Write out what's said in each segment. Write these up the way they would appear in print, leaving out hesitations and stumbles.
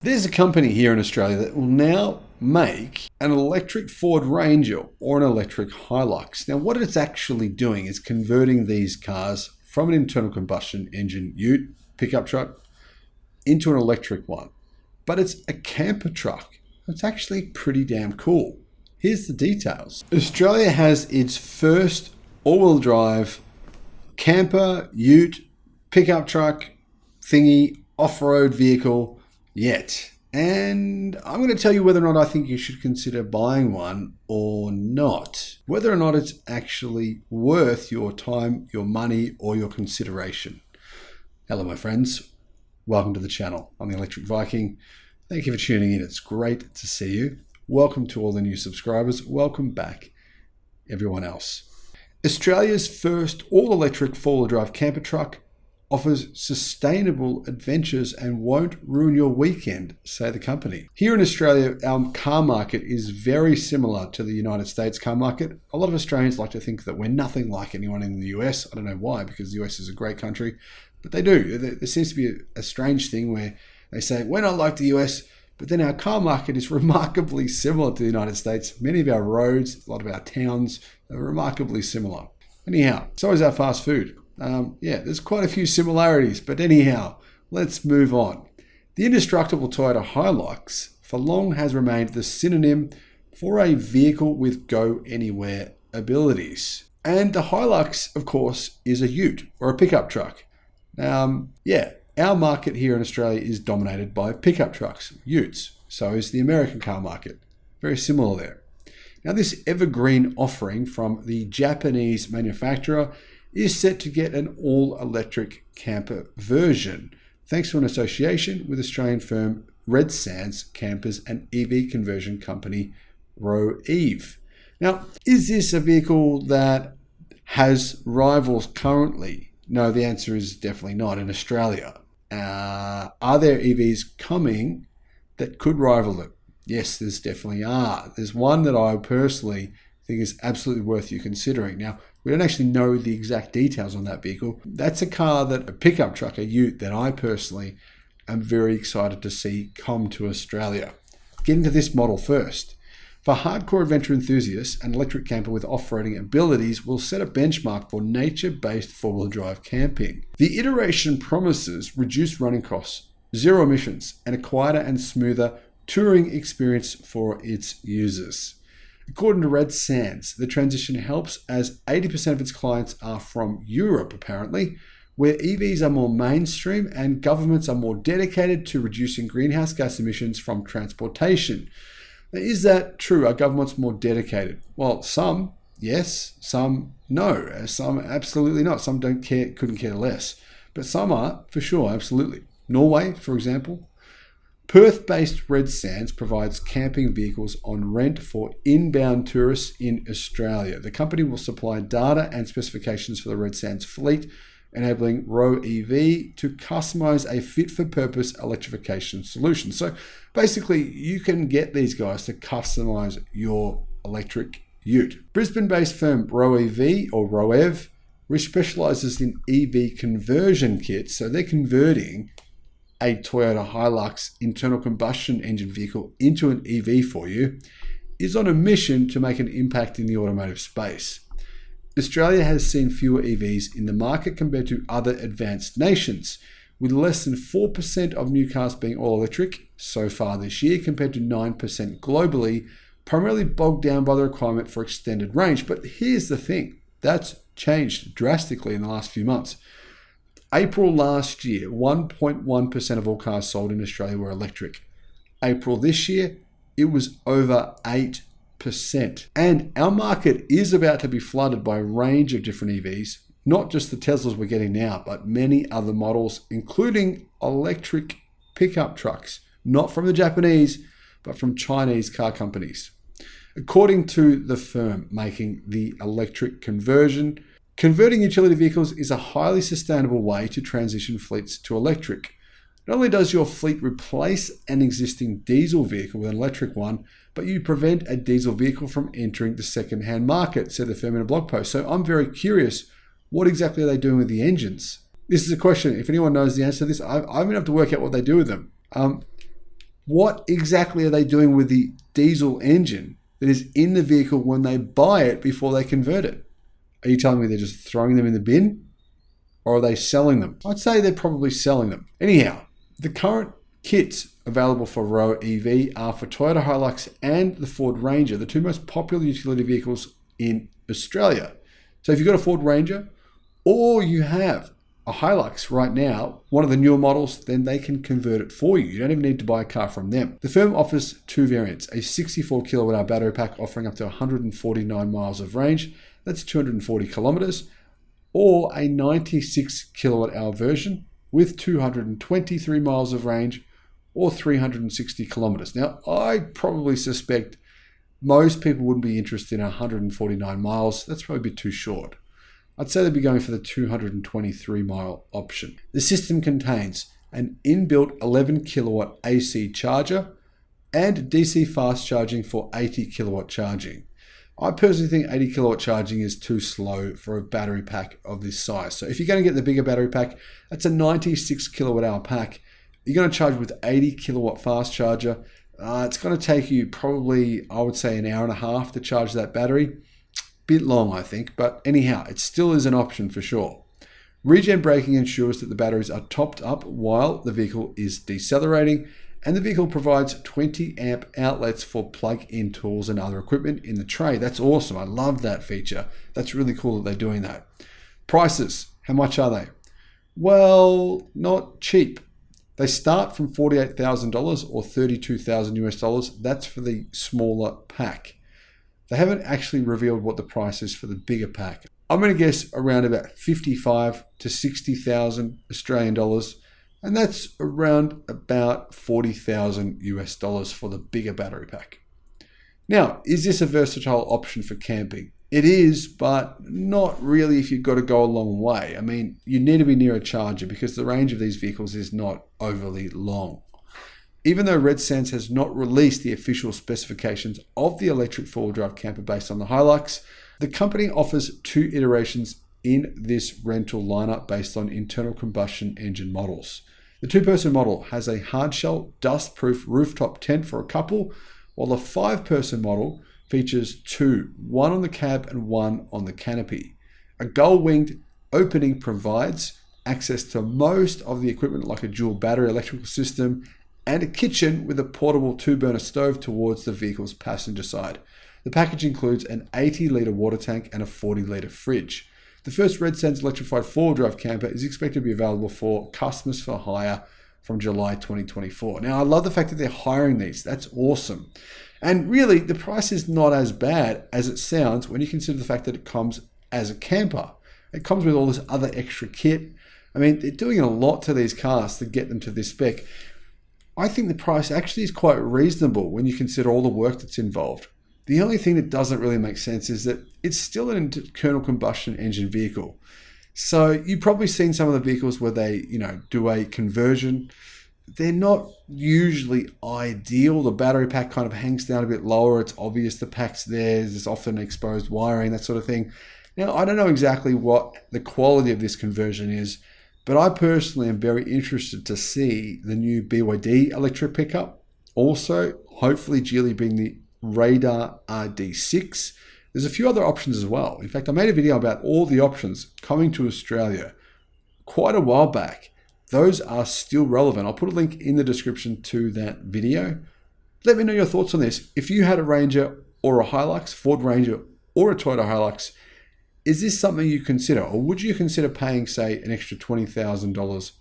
There's a company here in Australia that will now make an electric Ford Ranger or an electric Hilux. Now, what it's actually doing is converting these cars from an internal combustion engine ute, pickup truck, into an electric one. But it's a camper truck. It's actually pretty damn cool. Here's the details. Australia has its first all-wheel drive camper, ute, pickup truck, thingy, off-road vehicle yet. And I'm going to tell you whether or not I think you should consider buying one or not. Whether or not it's actually worth your time, your money, or your consideration. Hello, my friends. Welcome to the channel. I'm the Electric Viking. Thank you for tuning in. It's great to see you. Welcome to all the new subscribers. Welcome back, everyone else. Australia's first all-electric four-wheel drive camper truck offers sustainable adventures and won't ruin your weekend, say the company. Here in Australia, our car market is very similar to the United States car market. A lot of Australians like to think that we're nothing like anyone in the US. I don't know why, because the US is a great country, but they do. There seems to be a strange thing where they say, we're not like the US, but then our car market is remarkably similar to the United States. Many of our roads, a lot of our towns are remarkably similar. Anyhow, so is our fast food. There's quite a few similarities, but anyhow, let's move on. The indestructible Toyota Hilux for long has remained the synonym for a vehicle with go-anywhere abilities. And the Hilux, of course, is a ute or a pickup truck. Our market here in Australia is dominated by pickup trucks, utes. So is the American car market. Very similar there. Now, this evergreen offering from the Japanese manufacturer is set to get an all-electric camper version, thanks to an association with Australian firm Red Sands Campers and EV conversion company Eve. Now, is this a vehicle that has rivals currently? No, the answer is definitely not in Australia. Are there EVs coming that could rival it? Yes, there's definitely are. There's one that I personally think is absolutely worth you considering. Now, we don't actually know the exact details on that vehicle. That's a pickup truck, a ute, that I personally am very excited to see come to Australia. Get into this model first. For hardcore adventure enthusiasts, an electric camper with off-roading abilities will set a benchmark for nature-based four-wheel drive camping. The iteration promises reduced running costs, zero emissions, and a quieter and smoother touring experience for its users. According to Red Sands, the transition helps as 80% of its clients are from Europe, apparently, where EVs are more mainstream and governments are more dedicated to reducing greenhouse gas emissions from transportation. Now, is that true? Are governments more dedicated? Well, some, yes, some, no. Some, absolutely not. Some don't care, couldn't care less. But some are, for sure, absolutely. Norway, for example. Perth-based Red Sands provides camping vehicles on rent for inbound tourists in Australia. The company will supply data and specifications for the Red Sands fleet, enabling EV to customize a fit-for-purpose electrification solution. So basically, you can get these guys to customize your electric ute. Brisbane-based firm EV or Roev, which specializes in EV conversion kits, so they're converting a Toyota Hilux internal combustion engine vehicle into an EV for you, is on a mission to make an impact in the automotive space. Australia has seen fewer EVs in the market compared to other advanced nations, with less than 4% of new cars being all-electric so far this year compared to 9% globally, primarily bogged down by the requirement for extended range. But here's the thing, that's changed drastically in the last few months. April last year, 1.1% of all cars sold in Australia were electric. April this year, it was over 8%. And our market is about to be flooded by a range of different EVs, not just the Teslas we're getting now, but many other models, including electric pickup trucks, not from the Japanese, but from Chinese car companies. According to the firm making the electric converting utility vehicles is a highly sustainable way to transition fleets to electric. Not only does your fleet replace an existing diesel vehicle with an electric one, but you prevent a diesel vehicle from entering the second-hand market, said the firm in a blog post. So I'm very curious, what exactly are they doing with the engines? This is a question. If anyone knows the answer to this, I'm going to have to work out what they do with them. What exactly are they doing with the diesel engine that is in the vehicle when they buy it before they convert it? Are you telling me they're just throwing them in the bin? Or are they selling them? I'd say they're probably selling them. Anyhow, the current kits available for Row EV are for Toyota Hilux and the Ford Ranger, the two most popular utility vehicles in Australia. So if you've got a Ford Ranger or you have a Hilux right now, one of the newer models, then they can convert it for you. You don't even need to buy a car from them. The firm offers two variants, a 64 kilowatt hour battery pack offering up to 149 miles of range, that's 240 kilometers, or a 96 kilowatt hour version with 223 miles of range or 360 kilometers. Now, I probably suspect most people wouldn't be interested in 149 miles. That's probably a bit too short. I'd say they'd be going for the 223 mile option. The system contains an inbuilt 11 kilowatt AC charger and DC fast charging for 80 kilowatt charging. I personally think 80 kilowatt charging is too slow for a battery pack of this size. So if you're going to get the bigger battery pack, that's a 96 kilowatt hour pack. You're going to charge with 80 kilowatt fast charger. It's going to take you probably, I would say, an hour and a half to charge that battery. Bit long, I think, but anyhow, it still is an option for sure. Regen braking ensures that the batteries are topped up while the vehicle is decelerating, and the vehicle provides 20 amp outlets for plug-in tools and other equipment in the tray. That's awesome. I love that feature. That's really cool that they're doing that. Prices, how much are they? Well, not cheap. They start from $48,000 or $32,000 US. That's for the smaller pack. They haven't actually revealed what the price is for the bigger pack. I'm going to guess around about 55 to 60,000 Australian dollars. And that's around about 40,000 US dollars for the bigger battery pack. Now, is this a versatile option for camping? It is, but not really if you've got to go a long way. I mean, you need to be near a charger because the range of these vehicles is not overly long. Even though Red Sands has not released the official specifications of the electric four-wheel drive camper based on the Hilux, the company offers two iterations in this rental lineup based on internal combustion engine models. The two-person model has a hardshell, dust-proof rooftop tent for a couple, while the five-person model features two, one on the cab and one on the canopy. A gull-winged opening provides access to most of the equipment like a dual battery electrical system and a kitchen with a portable two-burner stove towards the vehicle's passenger side. The package includes an 80-litre water tank and a 40-litre fridge. The first Red Sands electrified four-wheel drive camper is expected to be available for customers for hire from July 2024. Now, I love the fact that they're hiring these. That's awesome. And really, the price is not as bad as it sounds when you consider the fact that it comes as a camper. It comes with all this other extra kit. I mean, they're doing a lot to these cars to get them to this spec. I think the price actually is quite reasonable when you consider all the work that's involved. The only thing that doesn't really make sense is that it's still an internal combustion engine vehicle. So you've probably seen some of the vehicles where they, do a conversion. They're not usually ideal. The battery pack kind of hangs down a bit lower. It's obvious the pack's there. There's often exposed wiring, that sort of thing. Now, I don't know exactly what the quality of this conversion is, but I personally am very interested to see the new BYD electric pickup. Also, hopefully Geely being the Radar RD6. There's a few other options as well. In fact, I made a video about all the options coming to Australia quite a while back. Those are still relevant. I'll put a link in the description to that video. Let me know your thoughts on this. If you had a Ranger or a Hilux, Ford Ranger or a Toyota Hilux, is this something you consider? Or would you consider paying, say, an extra $20,000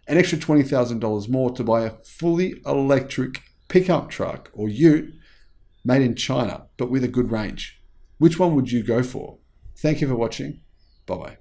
an extra $20,000 more to buy a fully electric pickup truck or ute made in China, but with a good range? Which one would you go for? Thank you for watching. Bye-bye.